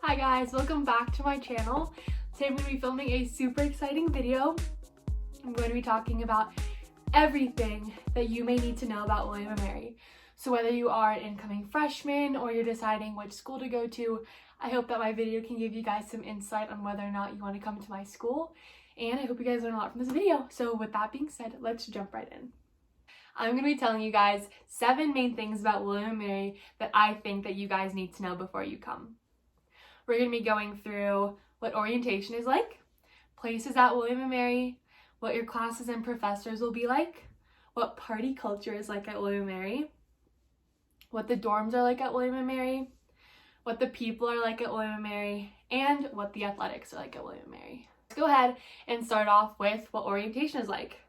Hi guys, welcome back to my channel. Today I'm going to be filming a super exciting video. I'm going to be talking about everything that you may need to know about William & Mary. So whether you are an incoming freshman or you're deciding which school to go to, I hope that my video can give you guys some insight on whether or not you want to come to my school. And I hope you guys learn a lot from this video. So with that being said, let's jump right in. I'm going to be telling you guys 7 main things about William & Mary that I think that you guys need to know before you come. We're going to be going through what orientation is like, places at William & Mary, what your classes and professors will be like, what party culture is like at William & Mary, what the dorms are like at William & Mary, what the people are like at William & Mary, and what the athletics are like at William & Mary. Let's go ahead and start off with what orientation is like.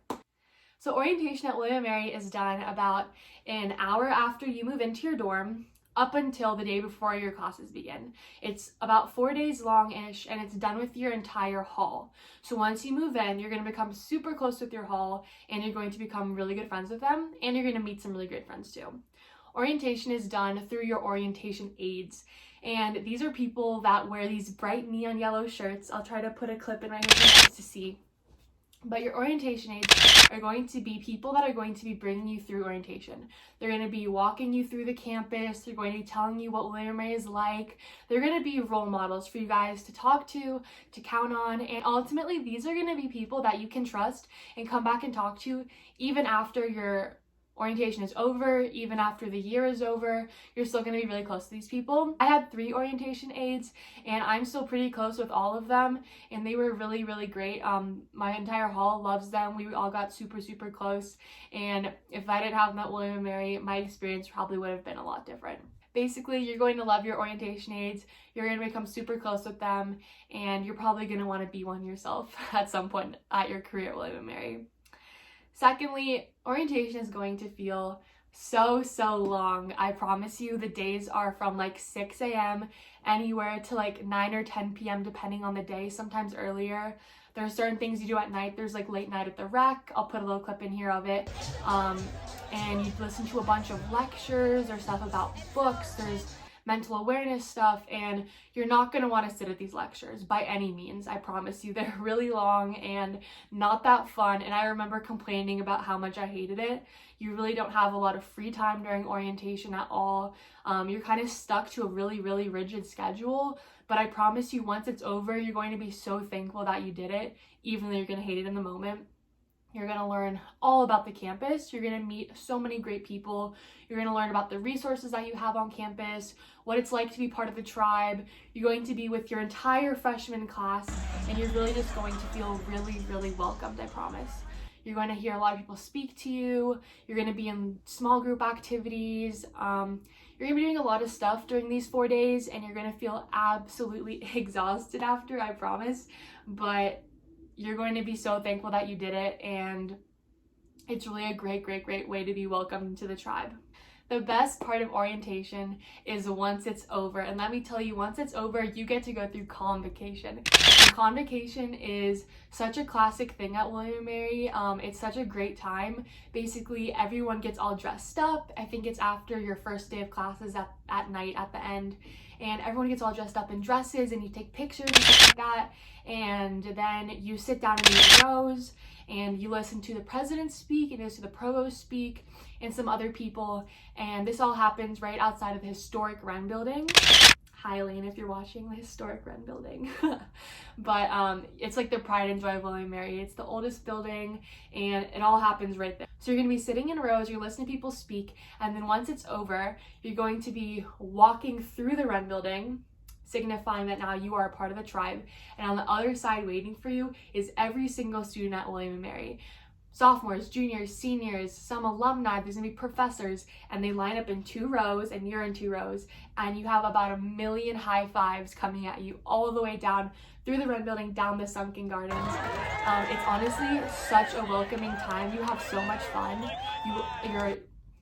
So orientation at William & Mary is done about an hour after you move into your dorm, up until the day before your classes begin. It's about 4 days long-ish, and it's done with your entire hall. So once you move in, you're going to become super close with your hall, and you're going to become really good friends with them, and you're going to meet some really great friends too. Orientation is done through your orientation aides, and these are people that wear these bright neon yellow shirts. I'll try to put a clip in right here for you guys to see. But your orientation aides are going to be people that are going to be bringing you through orientation. They're going to be walking you through the campus. They're going to be telling you what William & Mary is like. They're going to be role models for you guys to talk to count on. And ultimately, these are going to be people that you can trust and come back and talk to even after your orientation is over, even after the year is over. You're still going to be really close to these people. I had 3 orientation aides, and I'm still pretty close with all of them, and they were really, really great. My entire hall loves them. We all got super, super close, and if I didn't have them at William & Mary, my experience probably would have been a lot different. Basically, you're going to love your orientation aides, you're going to become super close with them, and you're probably going to want to be one yourself at some point at your career at William & Mary. Secondly, orientation is going to feel so long. I promise you, the days are from like 6 a.m. anywhere to like 9 or 10 p.m. depending on the day, sometimes earlier. There are certain things you do at night. There's like late night at the rec. I'll put a little clip in here of it. And you listen to a bunch of lectures or stuff about books. There's mental awareness stuff, and you're not going to want to sit at these lectures by any means. I promise you, they're really long and not that fun, and I remember complaining about how much I hated it. You really don't have a lot of free time during orientation at all. You're kind of stuck to a really rigid schedule, but I promise you, once it's over, you're going to be so thankful that you did it, even though you're going to hate it in the moment. You're going to learn all about the campus. You're going to meet so many great people. You're going to learn about the resources that you have on campus, what it's like to be part of the tribe. You're going to be with your entire freshman class, and you're really just going to feel really welcomed, I promise. You're going to hear a lot of people speak to you. You're going to be in small group activities. You're going to be doing a lot of stuff during these 4 days, and you're going to feel absolutely exhausted after, I promise. But you're going to be so thankful that you did it, and it's really a great way to be welcomed into the tribe. The best part of orientation is once it's over, and let me tell you, once it's over, you get to go through convocation. And convocation is such a classic thing at William & Mary. It's such a great time. Basically, everyone gets all dressed up. I think it's after your first day of classes at night at the end. And everyone gets all dressed up in dresses, and you take pictures and stuff like that. And then you sit down in your rows, and you listen to the president speak, and you listen to the provost speak, and some other people. And this all happens right outside of the historic Wren building. Hi, Elaine, if you're watching, the historic Wren building. But it's like the pride and joy of William & Mary. It's the oldest building, and it all happens right there. So you're going to be sitting in rows, you're listening to people speak, and then once it's over, you're going to be walking through the Wren building, signifying that now you are a part of the tribe. And on the other side waiting for you is every single student at William & Mary. Sophomores, juniors, seniors, some alumni, there's gonna be professors, and they line up in 2 rows, and you're in 2 rows, and you have about 1 million high fives coming at you all the way down through the Wren building, down the sunken gardens. It's honestly such a welcoming time. You have so much fun.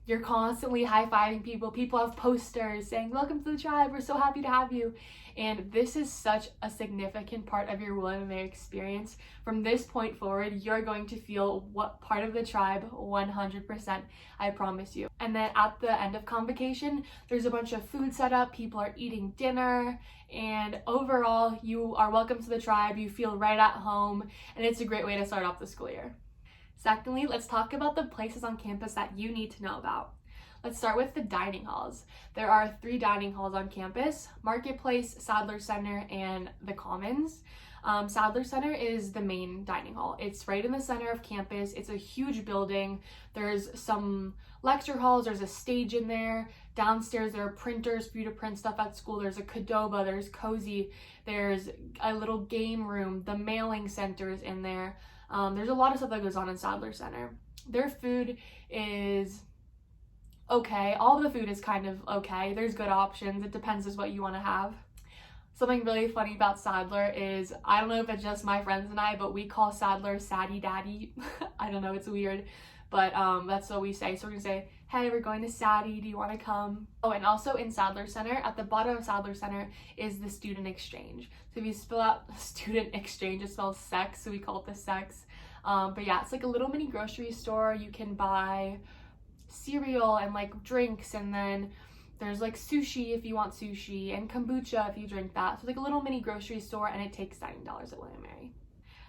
You're constantly high-fiving people. People have posters saying, welcome to the tribe, we're so happy to have you. And this is such a significant part of your William & Mary experience. From this point forward, you're going to feel what part of the tribe 100%, I promise you. And then at the end of convocation, there's a bunch of food set up, people are eating dinner, and overall, you are welcome to the tribe, you feel right at home, and it's a great way to start off the school year. Secondly, let's talk about the places on campus that you need to know about. Let's start with the dining halls. There are 3 dining halls on campus: Marketplace, Sadler Center, and the Commons. Sadler Center is the main dining hall. It's right in the center of campus. It's a huge building. There's some lecture halls. There's a stage in there. Downstairs, there are printers for you to print stuff at school. There's a Qdoba. There's Cozy. There's a little game room. The mailing center is in there. There's a lot of stuff that goes on in Sadler Center. Their food is okay. All of the food is kind of okay. There's good options. It depends on what you want to have. Something really funny about Sadler is, I don't know if it's just my friends and I, but we call Sadler Saddy Daddy. I don't know, it's weird, but that's what we say. So we're gonna say, hey, we're going to Saddy, do you want to come? Oh, and also in Sadler Center, at the bottom of Sadler Center is the student exchange. So if you spell out student exchange, it spells sex, so we call it the sex. But yeah, it's like a little mini grocery store. You can buy cereal and like drinks, and then there's like sushi if you want sushi, and kombucha if you drink that. So like a little mini grocery store, and it takes $90 at William & Mary.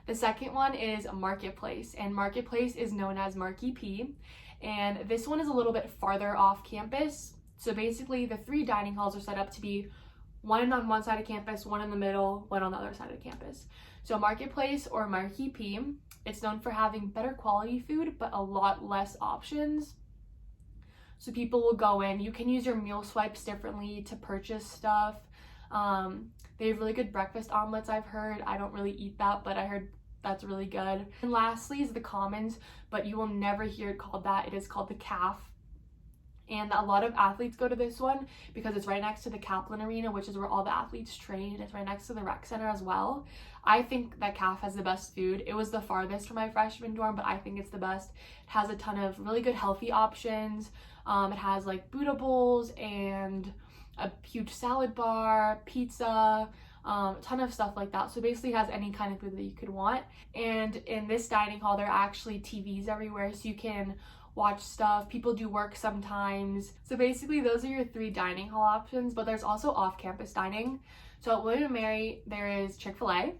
The second one is Marketplace, and Marketplace is known as Marky P, and this one is a little bit farther off campus. So basically the 3 dining halls are set up to be one on one side of campus, one in the middle, one on the other side of campus. So Marketplace, or Marky P, it's known for having better quality food but a lot less options. So people will go in, you can use your meal swipes differently to purchase stuff. They have really good breakfast omelets, I've heard. I don't really eat that, but I heard that's really good. And lastly is the Commons, but you will never hear it called that. It is called the CAF. And a lot of athletes go to this one because it's right next to the Kaplan Arena, which is where all the athletes train. It's right next to the rec center as well. I think that CAF has the best food. It was the farthest from my freshman dorm, but I think it's the best. It has a ton of really good healthy options. It has like Buddha bowls and a huge salad bar, pizza, a ton of stuff like that. So basically it has any kind of food that you could want. And in this dining hall, there are actually TVs everywhere, so you can watch stuff. People do work sometimes. So basically those are your 3 dining hall options, but there's also off-campus dining. So at William & Mary, there is Chick-fil-A.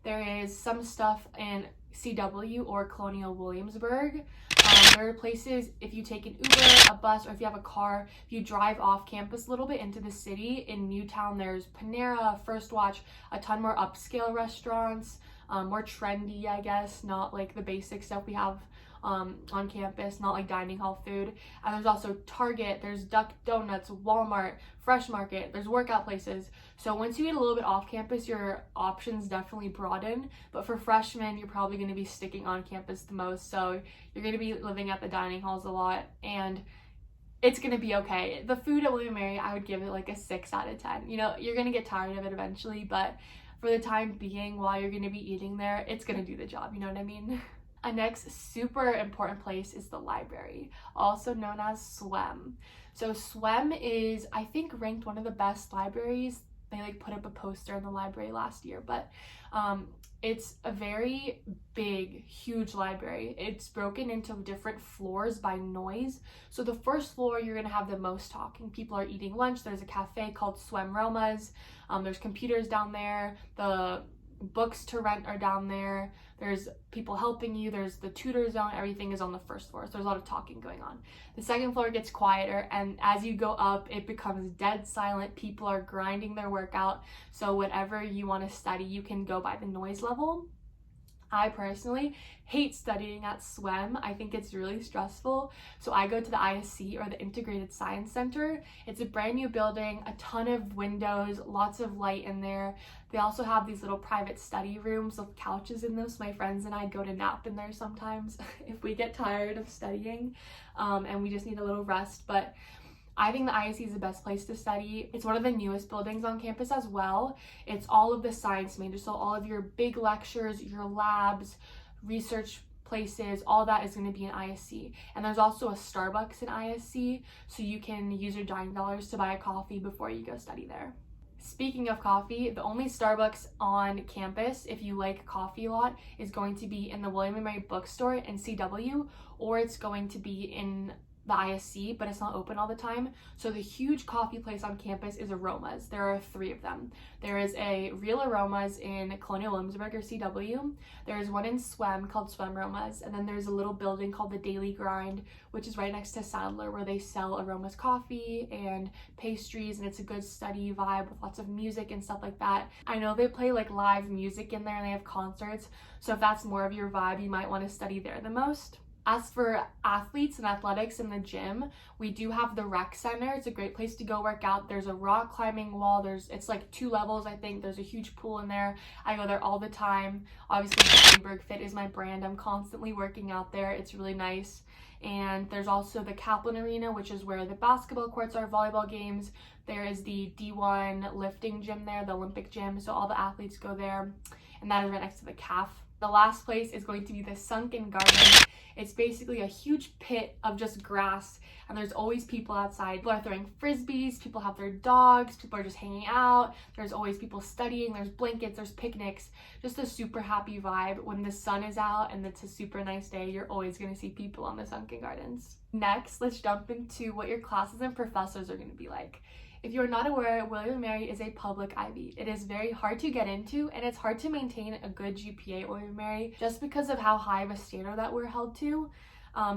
There is some stuff in CW or Colonial Williamsburg. There are places, if you take an Uber, a bus, or if you have a car, if you drive off campus a little bit into the city, in Newtown, there's Panera, First Watch, a ton more upscale restaurants, more trendy, I guess, not like the basic stuff we have on campus, not like dining hall food. And there's also Target, there's Duck Donuts, Walmart, Fresh Market, there's workout places. So once you get a little bit off campus, your options definitely broaden. But for freshmen, you're probably going to be sticking on campus the most. So you're going to be living at the dining halls a lot, and it's going to be okay. The food at William & Mary, I would give it like a 6 out of 10. You know, you're going to get tired of it eventually, but for the time being, while you're going to be eating there, it's going to do the job. You know what I mean? A next super important place is the library, also known as SWEM. So SWEM is, I think, ranked one of the best libraries. They like put up a poster in the library last year, but it's a very big, huge library. It's broken into different floors by noise. So the first floor, you're gonna have the most talking. People are eating lunch. There's a cafe called SWEM Romas. There's computers down there. The books to rent are down there. There's people helping you. There's the tutor zone. Everything is on the first floor. So there's a lot of talking going on. The second floor gets quieter, and as you go up, it becomes dead silent. People are grinding their workout. So whatever you want to study, you can go by the noise level. I personally hate studying at SWEM. I think it's really stressful. So I go to the ISC, or the Integrated Science Center. It's a brand new building, a ton of windows, lots of light in there. They also have these little private study rooms with couches in them. So my friends and I go to nap in there sometimes if we get tired of studying and we just need a little rest. But I think the ISC is the best place to study. It's one of the newest buildings on campus as well. It's all of the science majors, so all of your big lectures, your labs, research places, all that is going to be in ISC. And there's also a Starbucks in ISC, so you can use your dining dollars to buy a coffee before you go study there. Speaking of coffee, the only Starbucks on campus, if you like coffee a lot, is going to be in the William & Mary bookstore in CW, or it's going to be in the ISC, but it's not open all the time. So the huge coffee place on campus is Aromas. There are 3 of them. There is a Real Aromas in Colonial Williamsburg or CW. There is one in SWEM called SWEM Aromas, and then there's a little building called the Daily Grind, which is right next to Sadler, where they sell Aromas coffee and pastries, and it's a good study vibe with lots of music and stuff like that. I know they play like live music in there and they have concerts, so if that's more of your vibe, you might want to study there the most. As for athletes and athletics in the gym, we do have the rec center. It's a great place to go work out. There's a rock climbing wall. It's like 2 levels, I think. There's a huge pool in there. I go there all the time. Obviously, Gabi Fit is my brand. I'm constantly working out there. It's really nice. And there's also the Kaplan Arena, which is where the basketball courts are, volleyball games. There is the D1 lifting gym there, the Olympic gym. So all the athletes go there. And that is right next to the CAF. The last place is going to be the Sunken Garden. It's basically a huge pit of just grass, and there's always people outside. People are throwing frisbees, people have their dogs, people are just hanging out. There's always people studying, there's blankets, there's picnics. Just a super happy vibe. When the sun is out and it's a super nice day, you're always going to see people on the Sunken Gardens. Next, let's jump into what your classes and professors are going to be like. If you're not aware, William & Mary is a public Ivy. It is very hard to get into, and it's hard to maintain a good GPA at William & Mary just because of how high of a standard that we're held to.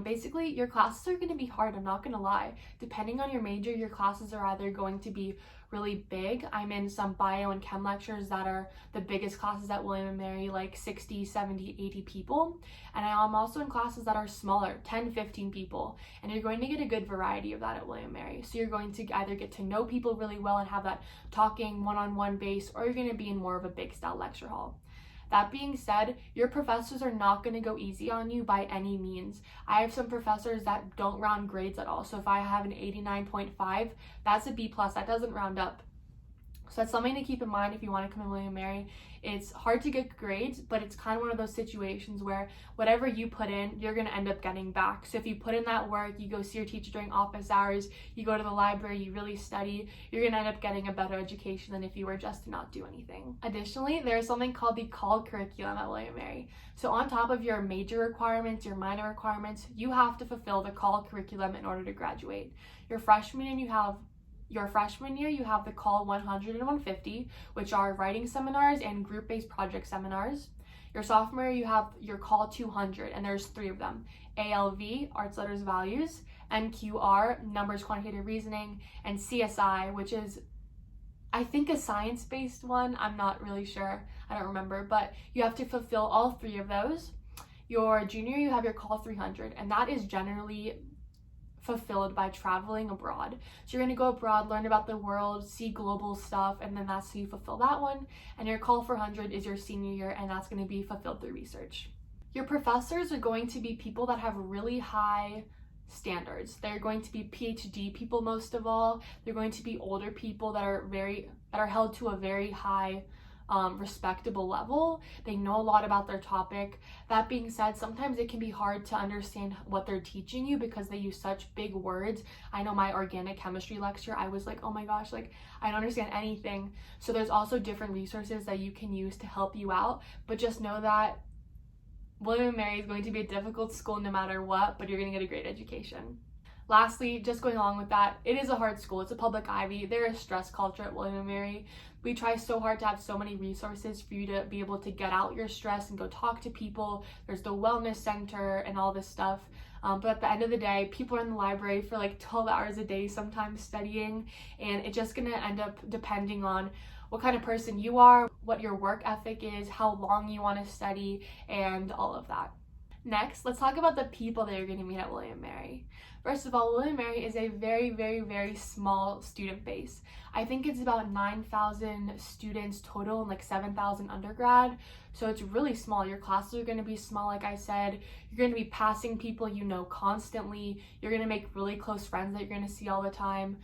Basically, your classes are going to be hard, I'm not going to lie. Depending on your major, your classes are either going to be really big. I'm in some bio and chem lectures that are the biggest classes at William & Mary, like 60, 70, 80 people. And I'm also in classes that are smaller, 10, 15 people. And you're going to get a good variety of that at William & Mary. So you're going to either get to know people really well and have that talking one-on-one base, or you're going to be in more of a big style lecture hall. That being said, your professors are not going to go easy on you by any means. I have some professors that don't round grades at all. So if I have an 89.5, that's a B+, that doesn't round up. So that's something to keep in mind if you want to come to William & Mary. It's hard to get grades, but it's kind of one of those situations where whatever you put in, you're going to end up getting back. So if you put in that work, you go see your teacher during office hours, you go to the library, you really study, you're going to end up getting a better education than if you were just to not do anything. Additionally, there is something called the call curriculum at William & Mary. So on top of your major requirements, your minor requirements, you have to fulfill the call curriculum in order to graduate. Your freshman year, you have the Call 100 and 150, which are writing seminars and group-based project seminars. Your sophomore year, you have your Call 200, and there's 3 of them. ALV, Arts, Letters, Values, NQR, Numbers, Quantitative Reasoning, and CSI, which is, I think, a science-based one. I'm not really sure. I don't remember, but you have to fulfill all 3 of those. Your junior year, you have your Call 300, and that is generally fulfilled by traveling abroad. So you're going to go abroad, learn about the world, see global stuff, and then that's how you fulfill that one. And your Call 400 is your senior year, and that's going to be fulfilled through research. Your professors are going to be people that have really high standards. They're going to be PhD people most of all. They're going to be older people that are held to a very high respectable level. They know a lot about their topic. That being said, sometimes it can be hard to understand what they're teaching you because they use such big words. I know my organic chemistry lecture, I was like, oh my gosh, like I don't understand anything. So there's also different resources that you can use to help you out, but just know that William & Mary is going to be a difficult school no matter what, but you're going to get a great education. Lastly, just going along with that, it is a hard school. It's a public Ivy. There is stress culture at William & Mary. We try so hard to have so many resources for you to be able to get out your stress and go talk to people. There's the wellness center and all this stuff. But at the end of the day, people are in the library for like 12 hours a day, sometimes studying, and it's just going to end up depending on what kind of person you are, what your work ethic is, how long you want to study, and all of that. Next, let's talk about the people that you're going to meet at William & Mary. First of all, William & Mary is a very, very, very small student base. I think it's about 9,000 students total and like 7,000 undergrad. So it's really small. Your classes are going to be small, like I said. You're going to be passing people you know constantly. You're going to make really close friends that you're going to see all the time.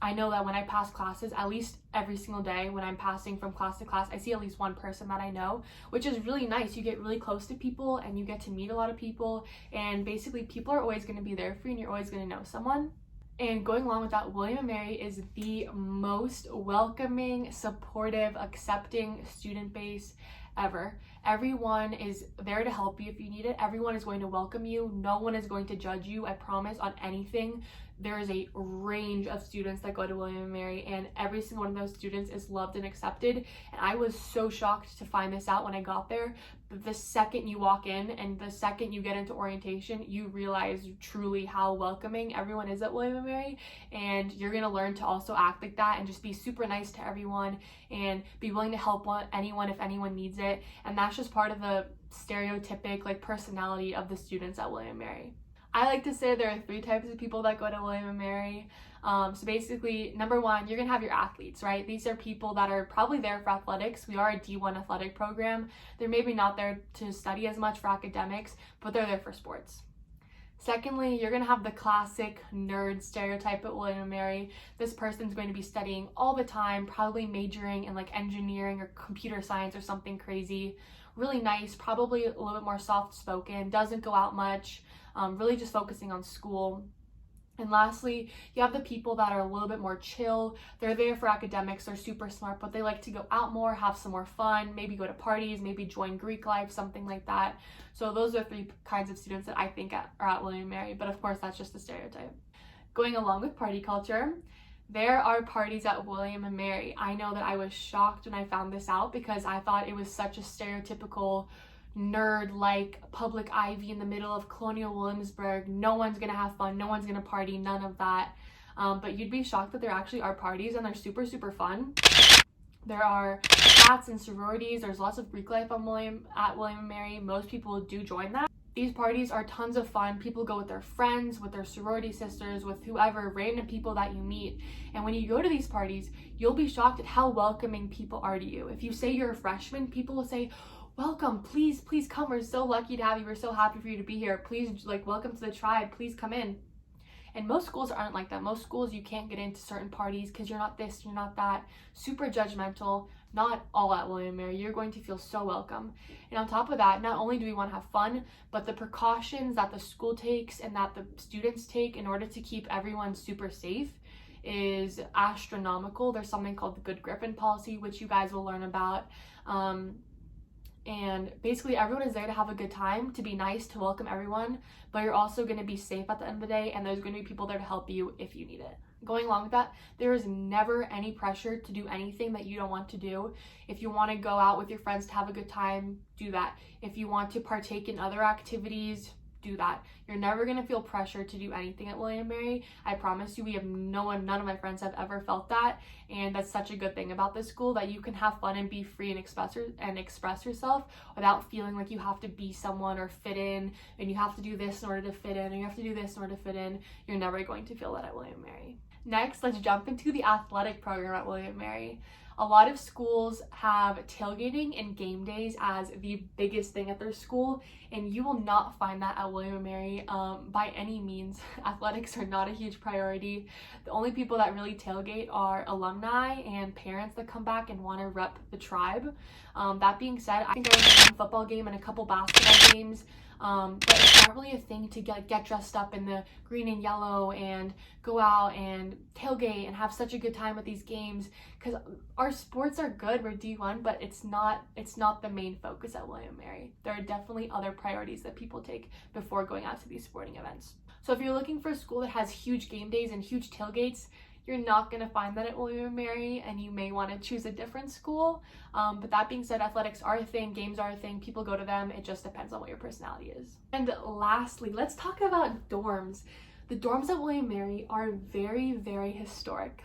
I know that when I pass classes, at least every single day when I'm passing from class to class, I see at least one person that I know, which is really nice. You get really close to people and you get to meet a lot of people, and basically people are always going to be there for you and you're always going to know someone. And going along with that, William & Mary is the most welcoming, supportive, accepting student base ever. Everyone is there to help you if you need it. Everyone is going to welcome you. No one is going to judge you, I promise, on anything. There is a range of students that go to William & Mary, and every single one of those students is loved and accepted. And I was so shocked to find this out when I got there. But the second you walk in and the second you get into orientation, you realize truly how welcoming everyone is at William & Mary, and you're going to learn to also act like that and just be super nice to everyone and be willing to help anyone if anyone needs it. And that's just part of the stereotypic like personality of the students at William & Mary. I like to say there are 3 types of people that go to William & Mary. So basically, number 1, you're going to have your athletes, right? These are people that are probably there for athletics. We are a D1 athletic program. They're maybe not there to study as much for academics, but they're there for sports. Secondly, you're going to have the classic nerd stereotype at William & Mary. This person's going to be studying all the time, probably majoring in like engineering or computer science or something crazy. Really nice, probably a little bit more soft-spoken, doesn't go out much, really just focusing on school. And lastly, you have the people that are a little bit more chill. They're there for academics, they're super smart, but they like to go out more, have some more fun, maybe go to parties, maybe join Greek life, something like that. So those are 3 kinds of students that I think are at William & Mary, but of course that's just a stereotype. Going along with party culture, there are parties at William & Mary. I know that I was shocked when I found this out because I thought it was such a stereotypical nerd-like public ivy in the middle of Colonial Williamsburg. No one's gonna have fun, no one's gonna party, none of that. But you'd be shocked that there actually are parties and they're super, super fun. There are frats and sororities. There's lots of Greek life at William & Mary. Most people do join that. These parties are tons of fun. People go with their friends, with their sorority sisters, with whoever, random people that you meet. And when you go to these parties, you'll be shocked at how welcoming people are to you. If you say you're a freshman, people will say, welcome, please come, we're so lucky to have you, we're so happy for you to be here, please, like, welcome to the tribe, please come in. And most schools aren't like that. Most schools you can't get into certain parties because you're not this, you're not that, super judgmental. Not all at William & Mary. You're going to feel so welcome. And on top of that, not only do we want to have fun, but the precautions that the school takes and that the students take in order to keep everyone super safe is astronomical. There's something called the Good Griffin policy, which you guys will learn about. And basically everyone is there to have a good time, to be nice, to welcome everyone, but you're also going to be safe at the end of the day, and there's going to be people there to help you if you need it. Going along with that, there is never any pressure to do anything that you don't want to do. If you want to go out with your friends to have a good time, do that. If you want to partake in other activities, do that. You're never going to feel pressure to do anything at William & Mary. I promise you, none of my friends have ever felt that, and that's such a good thing about this school, that you can have fun and be free and express yourself without feeling like you have to be someone or fit in, and you have to do this in order to fit in, or you have to do this in order to fit in. You're never going to feel that at William & Mary. Next, let's jump into the athletic program at William & Mary. A lot of schools have tailgating and game days as the biggest thing at their school, and you will not find that at William & Mary by any means. Athletics are not a huge priority. The only people that really tailgate are alumni and parents that come back and want to rep the tribe. That being said, I think I went to one football game and a couple basketball games. But it's not really a thing to get dressed up in the green and yellow and go out and tailgate and have such a good time at these games, because our sports are good, we're D1, but it's not the main focus at William & Mary. There are definitely other priorities that people take before going out to these sporting events. So if you're looking for a school that has huge game days and huge tailgates, you're not going to find that at William & Mary, and you may want to choose a different school. But that being said, athletics are a thing, games are a thing, people go to them. It just depends on what your personality is. And lastly, let's talk about dorms. The dorms at William & Mary are very, very historic.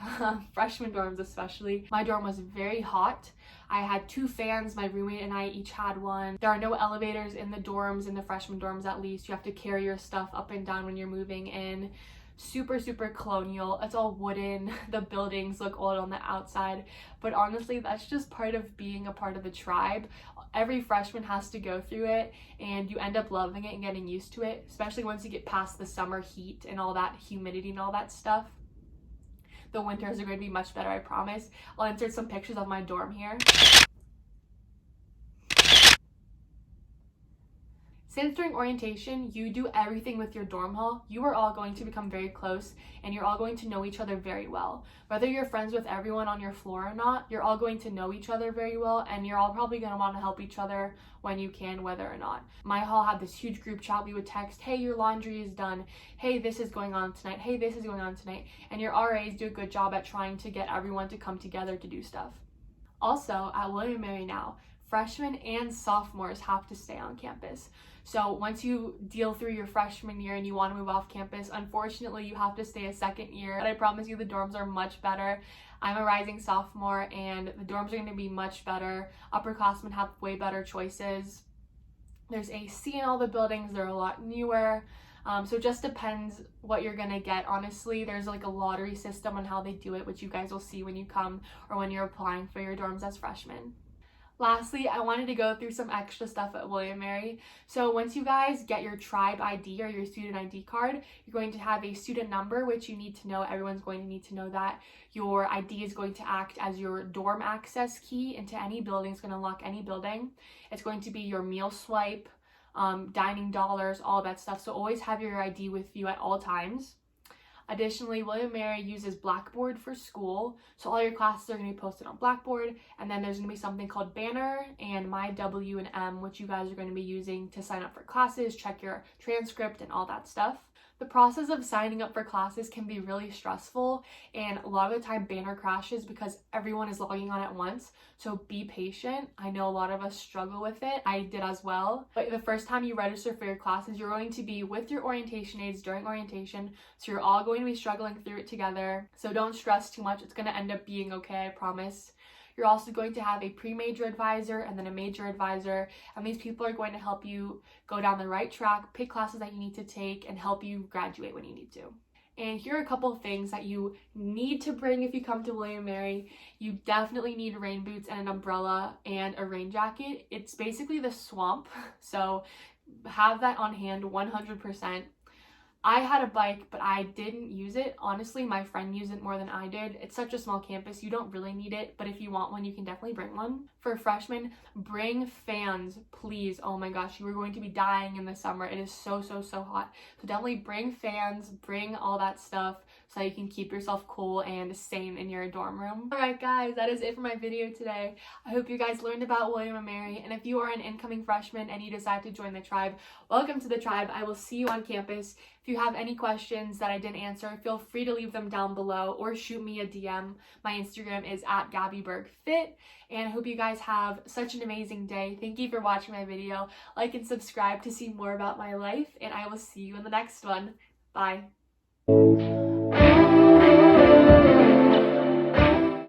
Freshman dorms especially. My dorm was very hot. I had 2 fans, my roommate and I each had one. There are no elevators in the dorms, in the freshman dorms at least. You have to carry your stuff up and down when you're moving in. Super, super colonial. It's all wooden. The buildings look old on the outside, but honestly, that's just part of being a part of the tribe. Every freshman has to go through it, and you end up loving it and getting used to it, especially once you get past the summer heat and all that humidity and all that stuff. the winters are going to be much better, I promise. I'll insert some pictures of my dorm here. Since during orientation, you do everything with your dorm hall, you are all going to become very close and you're all going to know each other very well. Whether you're friends with everyone on your floor or not, you're all going to know each other very well and you're all probably going to want to help each other when you can, whether or not. My hall had this huge group chat. We would text, hey, your laundry is done. Hey, this is going on tonight. Hey, this is going on tonight. And your RAs do a good job at trying to get everyone to come together to do stuff. Also, at William & Mary now, freshmen and sophomores have to stay on campus. So once you deal through your freshman year and you want to move off campus, unfortunately you have to stay a second year. But I promise you the dorms are much better. I'm a rising sophomore and the dorms are going to be much better. Upperclassmen have way better choices. There's AC in all the buildings. They're a lot newer. So it just depends what you're gonna get. Honestly, there's like a lottery system on how they do it, which you guys will see when you come or when you're applying for your dorms as freshmen. Lastly, I wanted to go through some extra stuff at William & Mary. So once you guys get your tribe ID or your student ID card, you're going to have a student number, which you need to know. Everyone's going to need to know that. Your ID is going to act as your dorm access key into any building. It's going to unlock any building. It's going to be your meal swipe, dining dollars, all that stuff. So always have your ID with you at all times. Additionally, William & Mary uses Blackboard for school, so all your classes are going to be posted on Blackboard, and then there's going to be something called Banner and My W&M, which you guys are going to be using to sign up for classes, check your transcript, and all that stuff. The process of signing up for classes can be really stressful, and a lot of the time Banner crashes because everyone is logging on at once, so be patient. I know a lot of us struggle with it. I did as well. But the first time you register for your classes, you're going to be with your orientation aides during orientation, so you're all going to be struggling through it together. So don't stress too much. It's going to end up being okay, I promise. You're also going to have a pre-major advisor and then a major advisor, and these people are going to help you go down the right track, pick classes that you need to take, and help you graduate when you need to. And here are a couple of things that you need to bring if you come to William & Mary. You definitely need rain boots and an umbrella and a rain jacket. It's basically the swamp, so have that on hand 100%. I had a bike, but I didn't use it. Honestly, my friend used it more than I did. It's such a small campus, you don't really need it, but if you want one, you can definitely bring one. For freshmen, bring fans, please. Oh my gosh, you are going to be dying in the summer. It is so hot. So definitely bring fans, bring all that stuff so you can keep yourself cool and sane in your dorm room. Alright guys, that is it for my video today. I hope you guys learned about William & Mary, and if you are an incoming freshman and you decide to join the tribe, welcome to the tribe. I will see you on campus. If you have any questions that I didn't answer, feel free to leave them down below or shoot me a DM. My Instagram is at Gabi Burgin, and I hope you guys have such an amazing day. Thank you for watching my video. Like and subscribe to see more about my life, and I will see you in the next one. Bye.